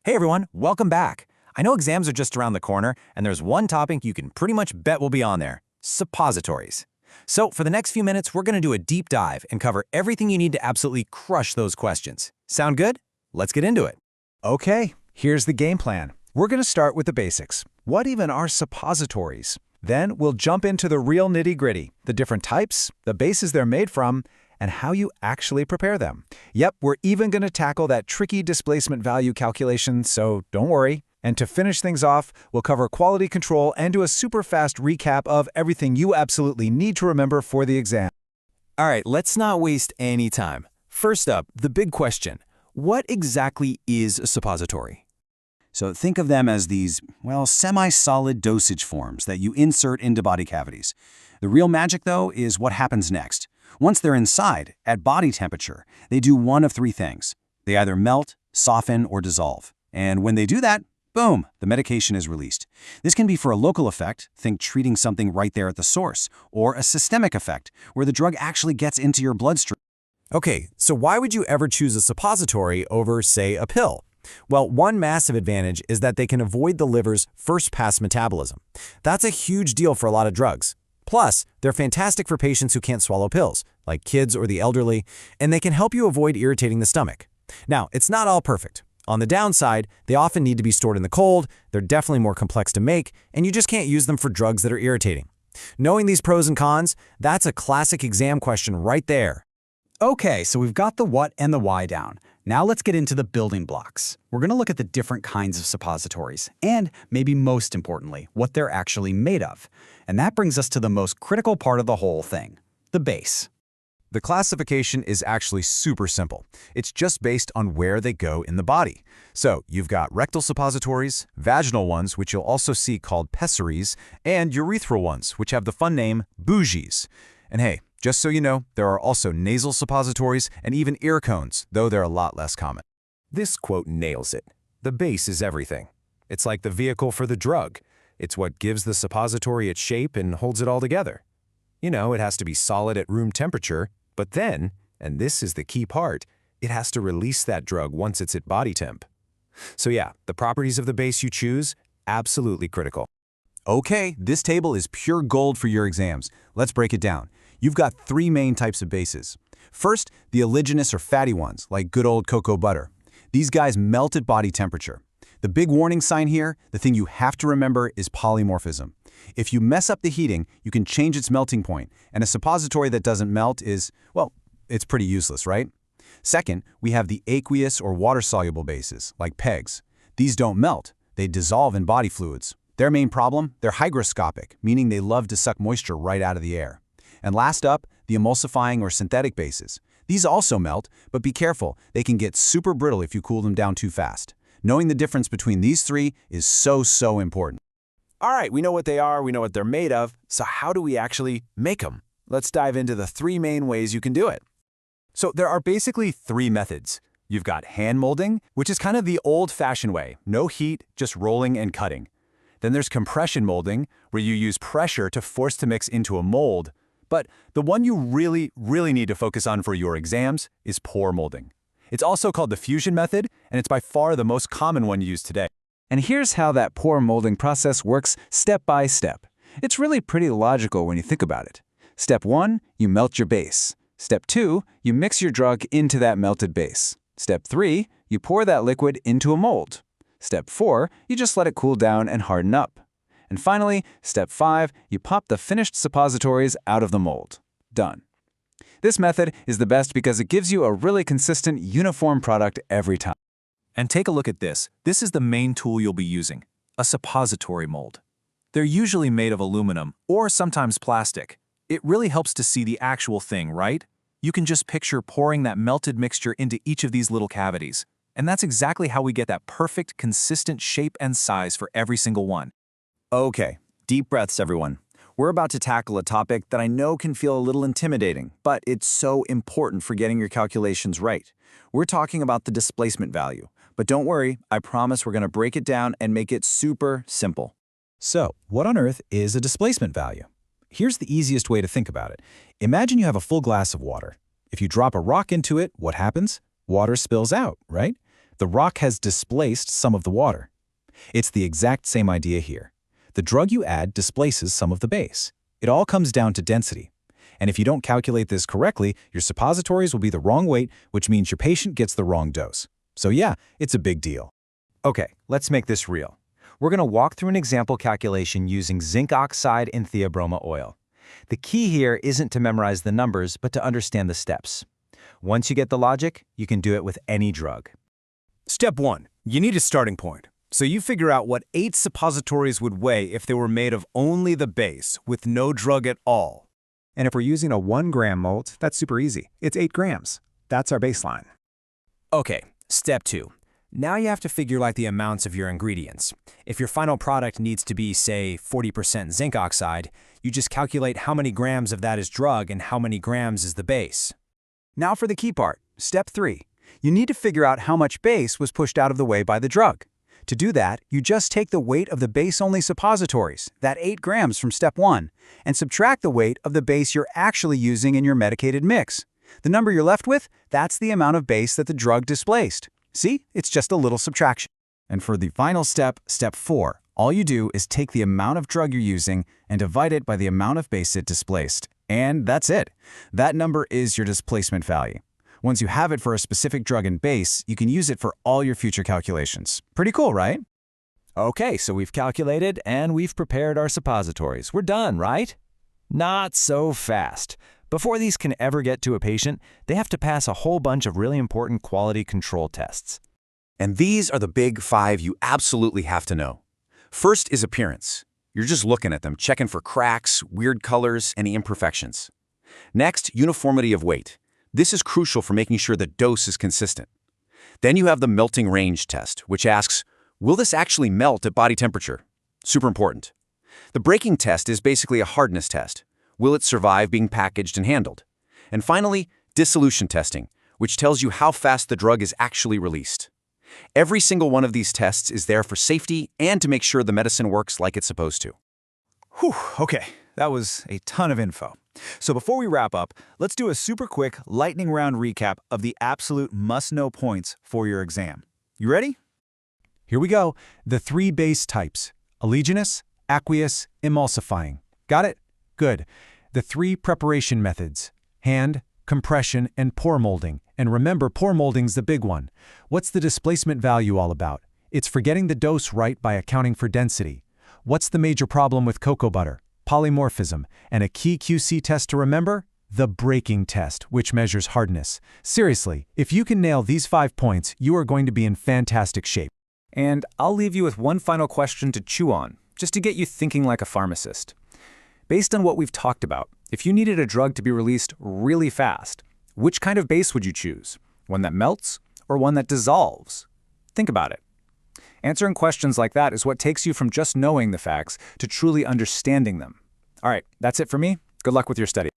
Hey everyone, welcome back. I know exams are just around the corner, and there's one topic you can pretty much bet will be on there: suppositories. So for the next few minutes, we're going to do a deep dive and cover everything you need to absolutely crush those questions. Sound good? Let's get into it. Okay, here's the game plan. We're going to start with the basics. What even are suppositories? Then we'll jump into the real nitty-gritty, the different types, the bases they're made from, and how you actually prepare them. Yep, we're even going to tackle that tricky displacement value calculation, so don't worry. And to finish things off, we'll cover quality control and do a super fast recap of everything you absolutely need to remember for the exam. All right, let's not waste any time. First up, the big question. What exactly is a suppository? So think of them as these, semi-solid dosage forms that you insert into body cavities. The real magic, though, is what happens next. Once they're inside, at body temperature, they do one of three things. They either melt, soften, or dissolve. And when they do that, boom, the medication is released. This can be for a local effect, think treating something right there at the source, or a systemic effect, where the drug actually gets into your bloodstream. Okay, so why would you ever choose a suppository over, say, a pill? Well, one massive advantage is that they can avoid the liver's first-pass metabolism. That's a huge deal for a lot of drugs. Plus, they're fantastic for patients who can't swallow pills, like kids or the elderly, and they can help you avoid irritating the stomach. Now, it's not all perfect. On the downside, they often need to be stored in the cold, they're definitely more complex to make, and you just can't use them for drugs that are irritating. Knowing these pros and cons, that's a classic exam question right there. Okay, so we've got the what and the why down. Now let's get into the building blocks. We're going to look at the different kinds of suppositories, and maybe most importantly, what they're actually made of. And that brings us to the most critical part of the whole thing, the base. The classification is actually super simple. It's just based on where they go in the body. So you've got rectal suppositories, vaginal ones, which you'll also see called pessaries, and urethral ones, which have the fun name bougies. And hey, just so you know, there are also nasal suppositories and even ear cones, though they're a lot less common. This quote nails it. The base is everything. It's like the vehicle for the drug. It's what gives the suppository its shape and holds it all together. You know, it has to be solid at room temperature, but then, and this is the key part, it has to release that drug once it's at body temp. So yeah, the properties of the base you choose, absolutely critical. Okay, this table is pure gold for your exams. Let's break it down. You've got three main types of bases. First, the oleaginous or fatty ones, like good old cocoa butter. These guys melt at body temperature. The big warning sign here, the thing you have to remember, is polymorphism. If you mess up the heating, you can change its melting point, and a suppository that doesn't melt is, well, it's pretty useless, right? Second, we have the aqueous or water-soluble bases, like PEGs. These don't melt, they dissolve in body fluids. Their main problem, they're hygroscopic, meaning they love to suck moisture right out of the air. And last up, the emulsifying or synthetic bases. These also melt, but be careful, they can get super brittle if you cool them down too fast. Knowing the difference between these three is so important. All right, we know what they are, we know what they're made of, so how do we actually make them? Let's dive into the three main ways you can do it. So there are basically three methods. You've got hand molding, which is kind of the old-fashioned way, no heat, just rolling and cutting. Then there's compression molding, where you use pressure to force the mix into a mold. But the one you really need to focus on for your exams is pour molding. It's also called the fusion method, and it's by far the most common one used today. And here's how that pour molding process works step by step. It's really pretty logical when you think about it. Step 1, you melt your base. Step 2, you mix your drug into that melted base. Step 3, you pour that liquid into a mold. Step 4, you just let it cool down and harden up. And finally, step 5, you pop the finished suppositories out of the mold. Done. This method is the best because it gives you a really consistent, uniform product every time. And take a look at this. This is the main tool you'll be using, a suppository mold. They're usually made of aluminum or sometimes plastic. It really helps to see the actual thing, right? You can just picture pouring that melted mixture into each of these little cavities. And that's exactly how we get that perfect, consistent shape and size for every single one. Okay, deep breaths, everyone. We're about to tackle a topic that I know can feel a little intimidating, but it's so important for getting your calculations right. We're talking about the displacement value. But don't worry, I promise we're going to break it down and make it super simple. So, what on earth is a displacement value? Here's the easiest way to think about it. Imagine you have a full glass of water. If you drop a rock into it, what happens? Water spills out, right? The rock has displaced some of the water. It's the exact same idea here. The drug you add displaces some of the base. It all comes down to density. And if you don't calculate this correctly, your suppositories will be the wrong weight, which means your patient gets the wrong dose. So yeah, it's a big deal. Okay, let's make this real. We're going to walk through an example calculation using zinc oxide and theobroma oil. The key here isn't to memorize the numbers, but to understand the steps. Once you get the logic, you can do it with any drug. Step 1. You need a starting point. So you figure out what 8 suppositories would weigh if they were made of only the base, with no drug at all. And if we're using a 1-gram mold, that's super easy. It's 8 grams. That's our baseline. Okay, step 2. Now you have to figure like the amounts of your ingredients. If your final product needs to be, say, 40% zinc oxide, you just calculate how many grams of that is drug and how many grams is the base. Now for the key part, step 3. You need to figure out how much base was pushed out of the way by the drug. To do that, you just take the weight of the base-only suppositories, that 8 grams from step 1, and subtract the weight of the base you're actually using in your medicated mix. The number you're left with, that's the amount of base that the drug displaced. See, it's just a little subtraction. And for the final step, step 4, all you do is take the amount of drug you're using and divide it by the amount of base it displaced. And that's it. That number is your displacement value. Once you have it for a specific drug and base, you can use it for all your future calculations. Pretty cool, right? Okay, so we've calculated and we've prepared our suppositories. We're done, right? Not so fast. Before these can ever get to a patient, they have to pass a whole bunch of really important quality control tests. And these are the big 5 you absolutely have to know. First is appearance. You're just looking at them, checking for cracks, weird colors, any imperfections. Next, uniformity of weight. This is crucial for making sure the dose is consistent. Then you have the melting range test, which asks, will this actually melt at body temperature? Super important. The breaking test is basically a hardness test. Will it survive being packaged and handled? And finally, dissolution testing, which tells you how fast the drug is actually released. Every single one of these tests is there for safety and to make sure the medicine works like it's supposed to. Whew, okay, that was a ton of info. So before we wrap up, let's do a super quick lightning round recap of the absolute must-know points for your exam. You ready? Here we go. The 3 base types: oleaginous, aqueous, emulsifying. Got it? Good. The 3 preparation methods: hand, compression, and pour molding. And remember, pour molding's the big one. What's the displacement value all about? It's for getting the dose right by accounting for density. What's the major problem with cocoa butter? Polymorphism. And a key QC test to remember? The breaking test, which measures hardness. Seriously, if you can nail these 5 points, you are going to be in fantastic shape. And I'll leave you with one final question to chew on, just to get you thinking like a pharmacist. Based on what we've talked about, if you needed a drug to be released really fast, which kind of base would you choose? One that melts or one that dissolves? Think about it. Answering questions like that is what takes you from just knowing the facts to truly understanding them. All right, that's it for me. Good luck with your study.